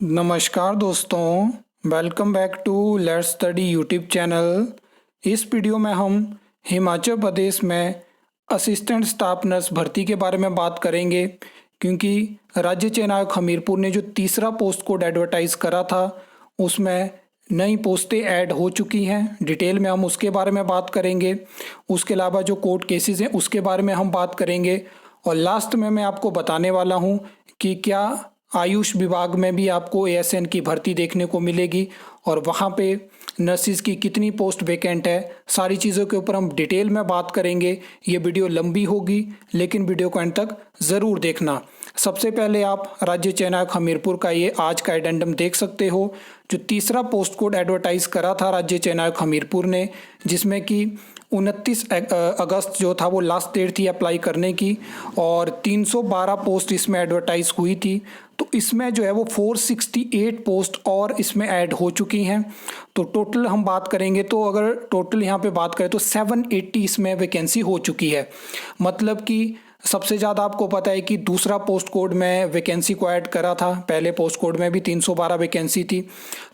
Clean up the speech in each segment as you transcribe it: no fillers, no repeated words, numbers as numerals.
नमस्कार दोस्तों, welcome back to let's study YouTube channel. इस वीडियो में हम हिमाचल प्रदेश में असिस्टेंट स्टाफ नर्स भर्ती के बारे में बात करेंगे, क्योंकि राज्य चयन आयोग हमीरपुर ने जो तीसरा पोस्ट कोड एडवर्टाइज करा था उसमें नई पोस्टें ऐड हो चुकी हैं। डिटेल में हम उसके बारे में बात करेंगे। उसके अलावा जो कोर्ट केसेस हैं उसके बारे में हम बात करेंगे, और लास्ट में मैं आपको बताने वाला हूं कि क्या आयुष विभाग में भी आपको एएसएन की भर्ती देखने को मिलेगी और वहाँ पे नर्सिस की कितनी पोस्ट वैकेंट है। सारी चीज़ों के ऊपर हम डिटेल में बात करेंगे। ये वीडियो लंबी होगी, लेकिन वीडियो को एंड तक ज़रूर देखना। सबसे पहले आप राज्य चयन आयोग हमीरपुर का ये आज का एडेंडम देख सकते हो, जो तीसरा पोस्ट कोड एडवर्टाइज करा था राज्य चयन आयोग हमीरपुर ने, जिसमें कि 29 अगस्त जो था वो लास्ट डेट थी अप्लाई करने की, और 312 पोस्ट इसमें एडवर्टाइज हुई थी। तो इसमें जो है वो 468 पोस्ट और इसमें ऐड हो चुकी हैं। तो टोटल हम बात करेंगे तो अगर टोटल यहाँ पे बात करें तो 780 इसमें वैकेंसी हो चुकी है। मतलब कि सबसे ज़्यादा आपको पता है कि दूसरा पोस्ट कोड में वैकेंसी को ऐड करा था, पहले पोस्ट कोड में भी 312 वैकेंसी थी।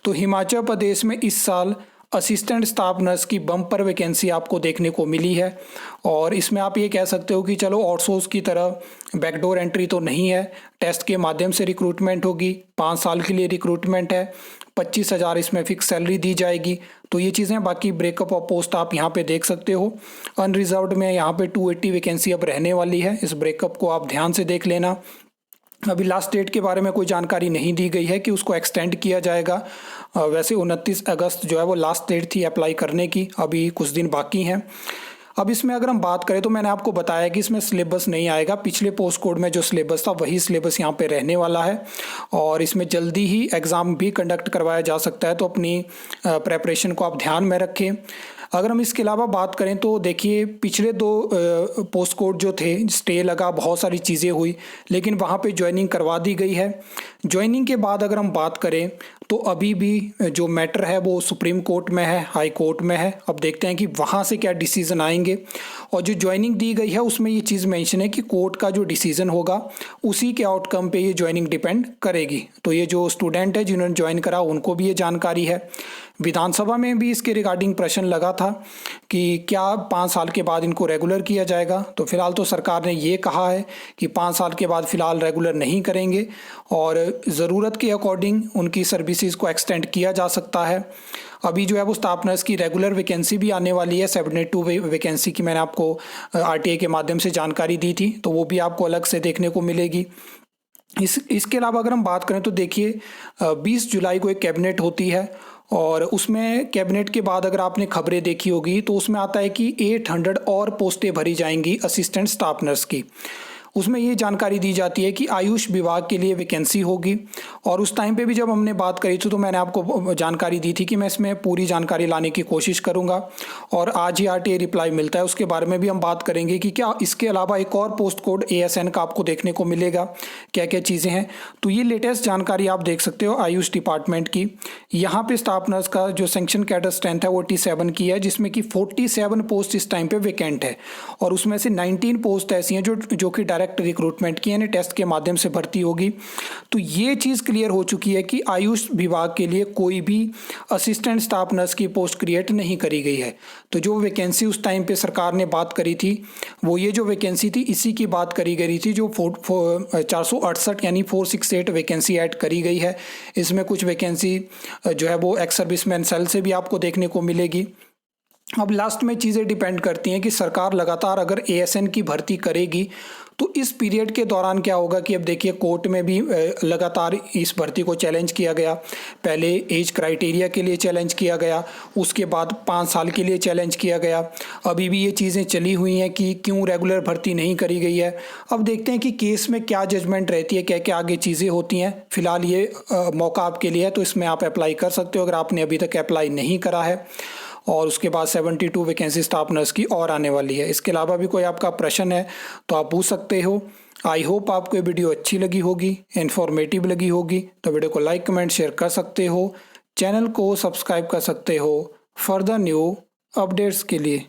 तो हिमाचल प्रदेश में इस साल असिस्टेंट स्टाफ नर्स की बम्पर वैकेंसी आपको देखने को मिली है। और इसमें आप ये कह सकते हो कि चलो आउटसोर्स की तरह बैकडोर एंट्री तो नहीं है, टेस्ट के माध्यम से रिक्रूटमेंट होगी। 5 साल के लिए रिक्रूटमेंट है, 25,000 इसमें फिक्स सैलरी दी जाएगी। तो ये चीज़ें, बाकी ब्रेकअप ऑफ पोस्ट आप यहाँ पे देख सकते हो। अनरिजर्व्ड में यहाँ पे 280 वैकेंसी अब रहने वाली है। इस ब्रेकअप को आप ध्यान से देख लेना। अभी लास्ट डेट के बारे में कोई जानकारी नहीं दी गई है कि उसको एक्सटेंड किया जाएगा। वैसे 29 अगस्त जो है वो लास्ट डेट थी अप्लाई करने की, अभी कुछ दिन बाकी हैं। अब इसमें अगर हम बात करें तो मैंने आपको बताया कि इसमें सिलेबस नहीं आएगा। पिछले पोस्ट कोड में जो सिलेबस था वही सिलेबस यहाँ पे रहने वाला है, और इसमें जल्दी ही एग्ज़ाम भी कंडक्ट करवाया जा सकता है। तो अपनी प्रेपरेशन को आप ध्यान में रखें। अगर हम इसके अलावा बात करें तो देखिए, पिछले 2 पोस्ट कोड जो थे, स्टे लगा, बहुत सारी चीज़ें हुई, लेकिन वहाँ पे ज्वाइनिंग करवा दी गई है। ज्वाइनिंग के बाद अगर हम बात करें तो अभी भी जो मैटर है वो सुप्रीम कोर्ट में है, हाई कोर्ट में है। अब देखते हैं कि वहाँ से क्या डिसीज़न आएंगे। और जो ज्वाइनिंग दी गई है उसमें ये चीज़ मेंशन है कि कोर्ट का जो डिसीज़न होगा उसी के आउटकम पे ये ज्वाइनिंग डिपेंड करेगी। तो ये जो स्टूडेंट है जिन्होंने ज्वाइन करा उनको भी ये जानकारी है। विधानसभा में भी इसके रिगार्डिंग प्रश्न लगा था कि क्या 5 साल के बाद इनको रेगुलर किया जाएगा। तो फिलहाल तो सरकार ने ये कहा है कि 5 साल के बाद फिलहाल रेगुलर नहीं करेंगे, और ज़रूरत के अकॉर्डिंग उनकी सर्विसेज को एक्सटेंड किया जा सकता है। अभी जो है वो स्टाफ नर्स की रेगुलर वैकेंसी भी आने वाली है। 72 वैकेंसी की मैंने आपको आरटीआई के माध्यम से जानकारी दी थी, तो वो भी आपको अलग से देखने को मिलेगी। इसके अलावा अगर हम बात करें तो देखिए, 20 जुलाई को एक कैबिनेट होती है, और उसमें कैबिनेट के बाद अगर आपने खबरें देखी होगी तो उसमें आता है कि 800 और पोस्टें भरी जाएंगी असिस्टेंट स्टाफ नर्स की। उसमें ये जानकारी दी जाती है कि आयुष विभाग के लिए वैकेंसी होगी। और उस टाइम पे भी जब हमने बात करी थी तो मैंने आपको जानकारी दी थी कि मैं इसमें पूरी जानकारी लाने की कोशिश करूंगा, और आज ही आरटीआई रिप्लाई मिलता है उसके बारे में भी हम बात करेंगे कि क्या इसके अलावा एक और पोस्ट कोड एएसएन का आपको देखने को मिलेगा, क्या क्या चीज़ें हैं। तो ये लेटेस्ट जानकारी आप देख सकते हो आयुष डिपार्टमेंट की। यहाँ पे स्टाफ नर्स का जो सेंक्शन कैडर स्ट्रेंथ है वो 87 की है, जिसमें कि 47 पोस्ट इस टाइम पे वैकेंट है, और उसमें से 19 पोस्ट ऐसी हैं जो कि डायरेक्ट रिक्रूटमेंट की, यानी टेस्ट के माध्यम से भर्ती होगी। तो ये चीज़ क्लियर हो चुकी है कि आयुष विभाग के लिए कोई भी असिस्टेंट स्टाफ नर्स की पोस्ट क्रिएट नहीं करी गई है। तो जो वैकेंसी उस टाइम पे सरकार ने बात करी थी वो ये जो वैकेंसी थी इसी की बात करी गई थी, जो 468 यानी 468 वैकेंसी ऐड करी गई है। इसमें कुछ वैकेंसी जो है वो एक्स सर्विसमैन सेल से भी आपको देखने को मिलेगी। अब लास्ट में चीज़ें डिपेंड करती हैं कि सरकार लगातार अगर एएसएन की भर्ती करेगी तो इस पीरियड के दौरान क्या होगा कि अब देखिए, कोर्ट में भी लगातार इस भर्ती को चैलेंज किया गया। पहले एज क्राइटेरिया के लिए चैलेंज किया गया, उसके बाद 5 साल के लिए चैलेंज किया गया। अभी भी ये चीज़ें चली हुई हैं कि क्यों रेगुलर भर्ती नहीं करी गई है। अब देखते हैं कि केस में क्या जजमेंट रहती है, क्या क्या आगे चीज़ें होती हैं। फिलहाल ये मौका आपके लिए है, तो इसमें आप अप्लाई कर सकते हो अगर आपने अभी तक अप्लाई नहीं करा है। और उसके बाद 72 वैकेंसी स्टाफ नर्स की और आने वाली है। इसके अलावा भी कोई आपका प्रश्न है तो आप पूछ सकते हो। आई होप आपको ये वीडियो अच्छी लगी होगी, इन्फॉर्मेटिव लगी होगी। तो वीडियो को लाइक, कमेंट, शेयर कर सकते हो। चैनल को सब्सक्राइब कर सकते हो फर्दर न्यू अपडेट्स के लिए।